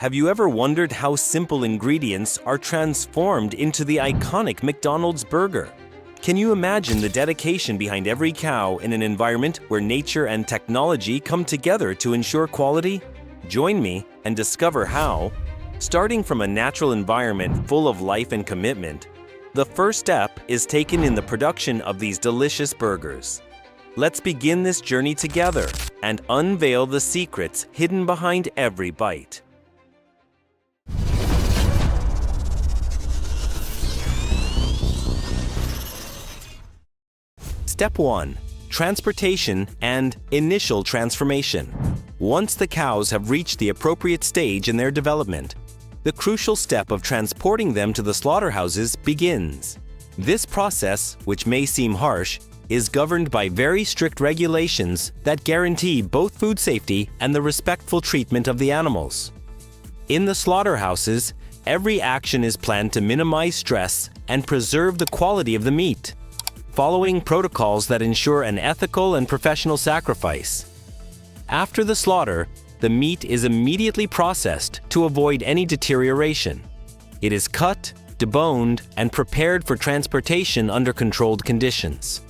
Have you ever wondered how simple ingredients are transformed into the iconic McDonald's burger? Can you imagine the dedication behind every cow in an environment where nature and technology come together to ensure quality? Join me and discover how, starting from a natural environment full of life and commitment, the first step is taken in the production of these delicious burgers. Let's begin this journey together and unveil the secrets hidden behind every bite. Step 1. Transportation and initial transformation. Once the cows have reached the appropriate stage in their development, the crucial step of transporting them to the slaughterhouses begins. This process, which may seem harsh, is governed by very strict regulations that guarantee both food safety and the respectful treatment of the animals. In the slaughterhouses, every action is planned to minimize stress and preserve the quality of the meat, following protocols that ensure an ethical and professional sacrifice. After the slaughter, the meat is immediately processed to avoid any deterioration. It is cut, deboned, and prepared for transportation under controlled conditions.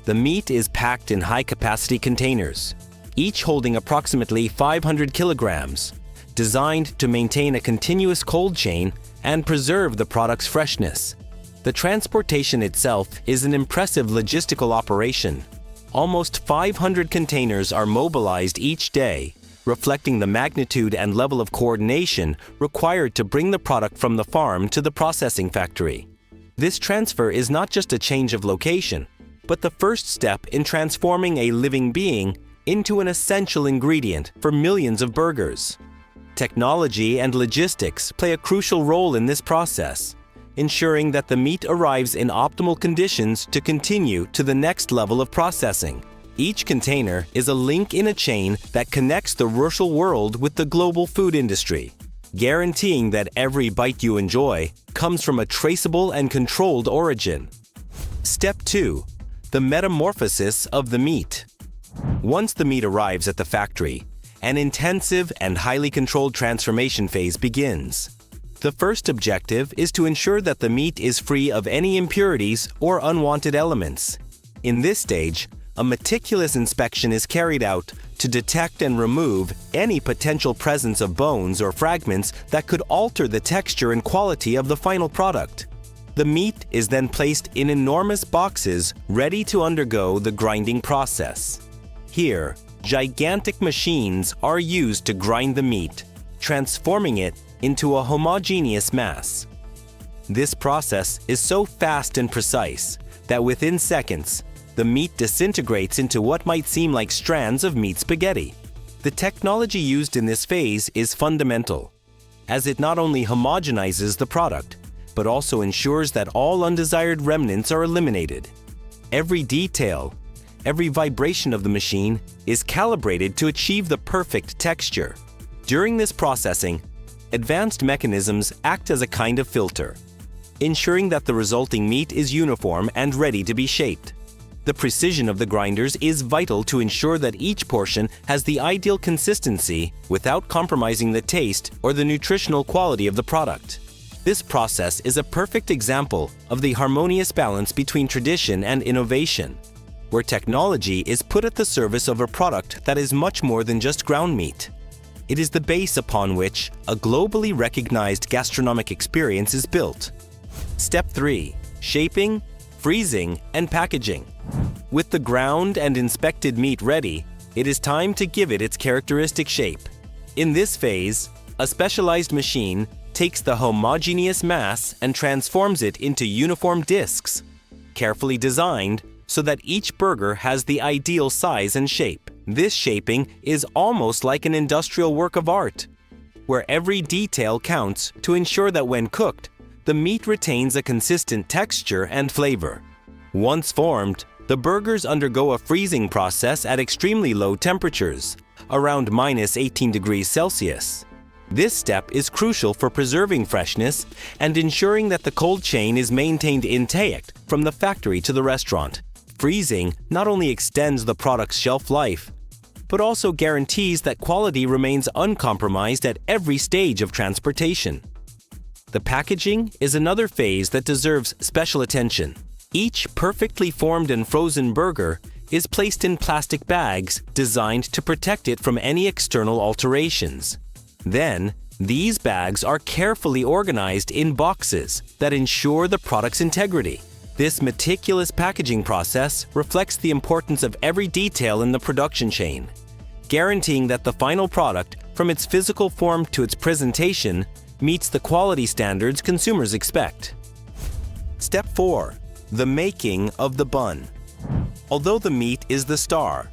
The meat is packed in high-capacity containers, each holding approximately 500 kilograms, designed to maintain a continuous cold chain and preserve the product's freshness. The transportation itself is an impressive logistical operation. Almost 500 containers are mobilized each day, reflecting the magnitude and level of coordination required to bring the product from the farm to the processing factory. This transfer is not just a change of location, but the first step in transforming a living being into an essential ingredient for millions of burgers. Technology and logistics play a crucial role in this process, ensuring that the meat arrives in optimal conditions to continue to the next level of processing. Each container is a link in a chain that connects the rural world with the global food industry, guaranteeing that every bite you enjoy comes from a traceable and controlled origin. Step 2. The metamorphosis of the meat. Once the meat arrives at the factory, an intensive and highly controlled transformation phase begins. The first objective is to ensure that the meat is free of any impurities or unwanted elements. In this stage, a meticulous inspection is carried out to detect and remove any potential presence of bones or fragments that could alter the texture and quality of the final product. The meat is then placed in enormous boxes ready to undergo the grinding process. Here, gigantic machines are used to grind the meat, transforming it into a homogeneous mass. This process is so fast and precise that within seconds, the meat disintegrates into what might seem like strands of meat spaghetti. The technology used in this phase is fundamental, as it not only homogenizes the product, but also ensures that all undesired remnants are eliminated. Every detail, every vibration of the machine is calibrated to achieve the perfect texture. During this processing, advanced mechanisms act as a kind of filter, ensuring that the resulting meat is uniform and ready to be shaped. The precision of the grinders is vital to ensure that each portion has the ideal consistency without compromising the taste or the nutritional quality of the product. This process is a perfect example of the harmonious balance between tradition and innovation, where technology is put at the service of a product that is much more than just ground meat. It is the base upon which a globally recognized gastronomic experience is built. Step 3. Shaping, freezing, and packaging. With the ground and inspected meat ready, it is time to give it its characteristic shape. In this phase, a specialized machine takes the homogeneous mass and transforms it into uniform discs, carefully designed so that each burger has the ideal size and shape. This shaping is almost like an industrial work of art, where every detail counts to ensure that when cooked, the meat retains a consistent texture and flavor. Once formed, the burgers undergo a freezing process at extremely low temperatures, around -18 degrees Celsius. This step is crucial for preserving freshness and ensuring that the cold chain is maintained intact from the factory to the restaurant. Freezing not only extends the product's shelf life, but also guarantees that quality remains uncompromised at every stage of transportation. The packaging is another phase that deserves special attention. Each perfectly formed and frozen burger is placed in plastic bags designed to protect it from any external alterations. Then, these bags are carefully organized in boxes that ensure the product's integrity. This meticulous packaging process reflects the importance of every detail in the production chain, guaranteeing that the final product, from its physical form to its presentation, meets the quality standards consumers expect. Step 4. The making of the bun. Although the meat is the star,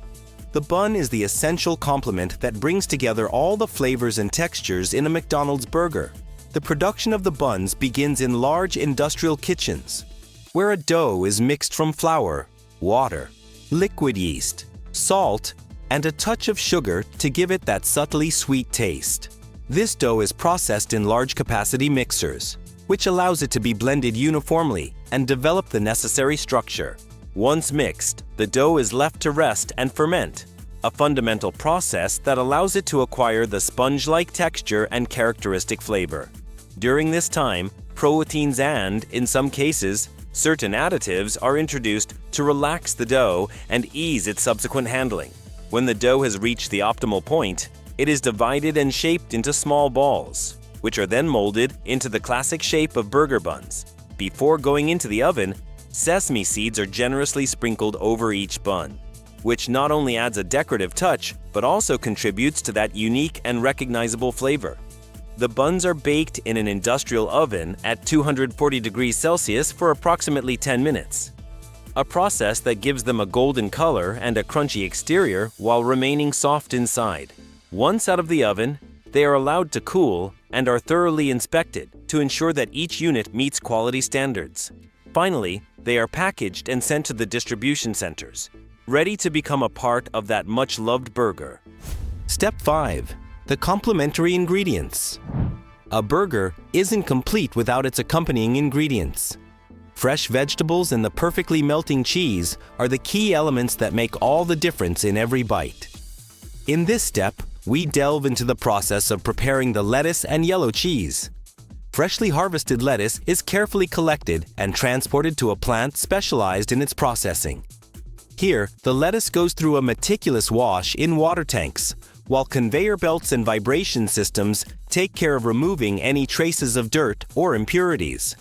the bun is the essential complement that brings together all the flavors and textures in a McDonald's burger. The production of the buns begins in large industrial kitchens, where a dough is mixed from flour, water, liquid yeast, salt, and a touch of sugar to give it that subtly sweet taste. This dough is processed in large-capacity mixers, which allows it to be blended uniformly and develop the necessary structure. Once mixed, the dough is left to rest and ferment, a fundamental process that allows it to acquire the sponge-like texture and characteristic flavor. During this time, proteins and, in some cases, certain additives are introduced to relax the dough and ease its subsequent handling. When the dough has reached the optimal point, it is divided and shaped into small balls, which are then molded into the classic shape of burger buns. Before going into the oven, sesame seeds are generously sprinkled over each bun, which not only adds a decorative touch, but also contributes to that unique and recognizable flavor. The buns are baked in an industrial oven at 240 degrees Celsius for approximately 10 minutes, a process that gives them a golden color and a crunchy exterior while remaining soft inside. Once out of the oven, they are allowed to cool and are thoroughly inspected to ensure that each unit meets quality standards. Finally, they are packaged and sent to the distribution centers, ready to become a part of that much-loved burger. Step 5. The complementary ingredients. A burger isn't complete without its accompanying ingredients. Fresh vegetables and the perfectly melting cheese are the key elements that make all the difference in every bite. In this step, we delve into the process of preparing the lettuce and yellow cheese. Freshly harvested lettuce is carefully collected and transported to a plant specialized in its processing. Here, the lettuce goes through a meticulous wash in water tanks, while conveyor belts and vibration systems take care of removing any traces of dirt or impurities.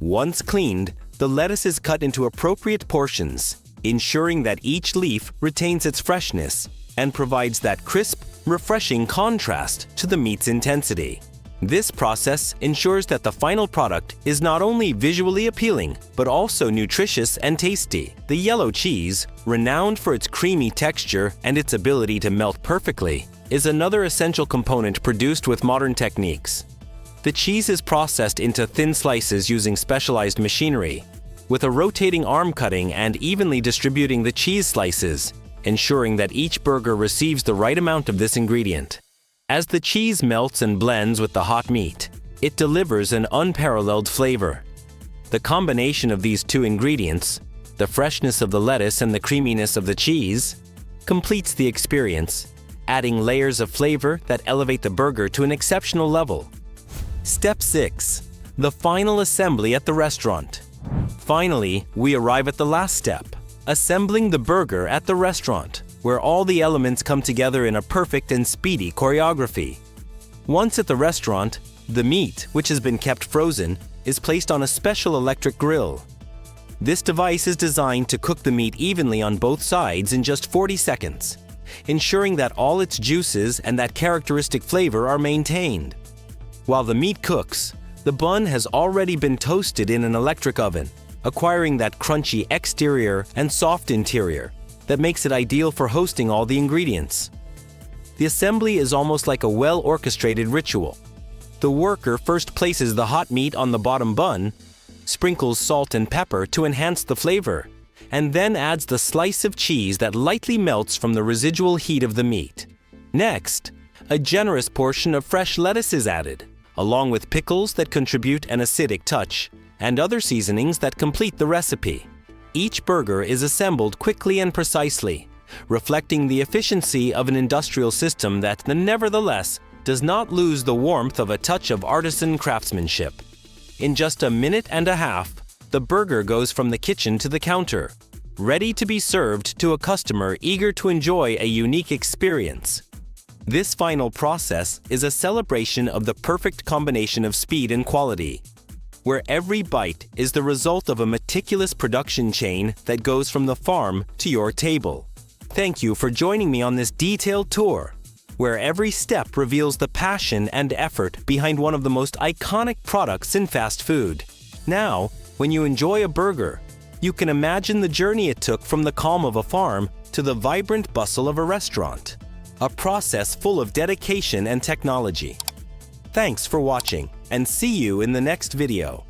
Once cleaned, the lettuce is cut into appropriate portions, ensuring that each leaf retains its freshness and provides that crisp, refreshing contrast to the meat's intensity. This process ensures that the final product is not only visually appealing, but also nutritious and tasty. The yellow cheese, renowned for its creamy texture and its ability to melt perfectly, is another essential component produced with modern techniques. The cheese is processed into thin slices using specialized machinery, with a rotating arm cutting and evenly distributing the cheese slices, ensuring that each burger receives the right amount of this ingredient. As the cheese melts and blends with the hot meat, it delivers an unparalleled flavor. The combination of these two ingredients, the freshness of the lettuce and the creaminess of the cheese, completes the experience, adding layers of flavor that elevate the burger to an exceptional level. Step 6. The final assembly at the restaurant. Finally, we arrive at the last step, assembling the burger at the restaurant, where all the elements come together in a perfect and speedy choreography. Once at the restaurant, the meat, which has been kept frozen, is placed on a special electric grill. This device is designed to cook the meat evenly on both sides in just 40 seconds, ensuring that all its juices and that characteristic flavor are maintained. While the meat cooks, the bun has already been toasted in an electric oven, acquiring that crunchy exterior and soft interior that makes it ideal for hosting all the ingredients. The assembly is almost like a well-orchestrated ritual. The worker first places the hot meat on the bottom bun, sprinkles salt and pepper to enhance the flavor, and then adds the slice of cheese that lightly melts from the residual heat of the meat. Next, a generous portion of fresh lettuce is added, along with pickles that contribute an acidic touch, and other seasonings that complete the recipe. Each burger is assembled quickly and precisely, reflecting the efficiency of an industrial system that nevertheless does not lose the warmth of a touch of artisan craftsmanship. In just a minute and a half, the burger goes from the kitchen to the counter, ready to be served to a customer eager to enjoy a unique experience. This final process is a celebration of the perfect combination of speed and quality, where every bite is the result of a meticulous production chain that goes from the farm to your table. Thank you for joining me on this detailed tour, where every step reveals the passion and effort behind one of the most iconic products in fast food. Now, when you enjoy a burger, you can imagine the journey it took from the calm of a farm to the vibrant bustle of a restaurant, a process full of dedication and technology. Thanks for watching, and see you in the next video.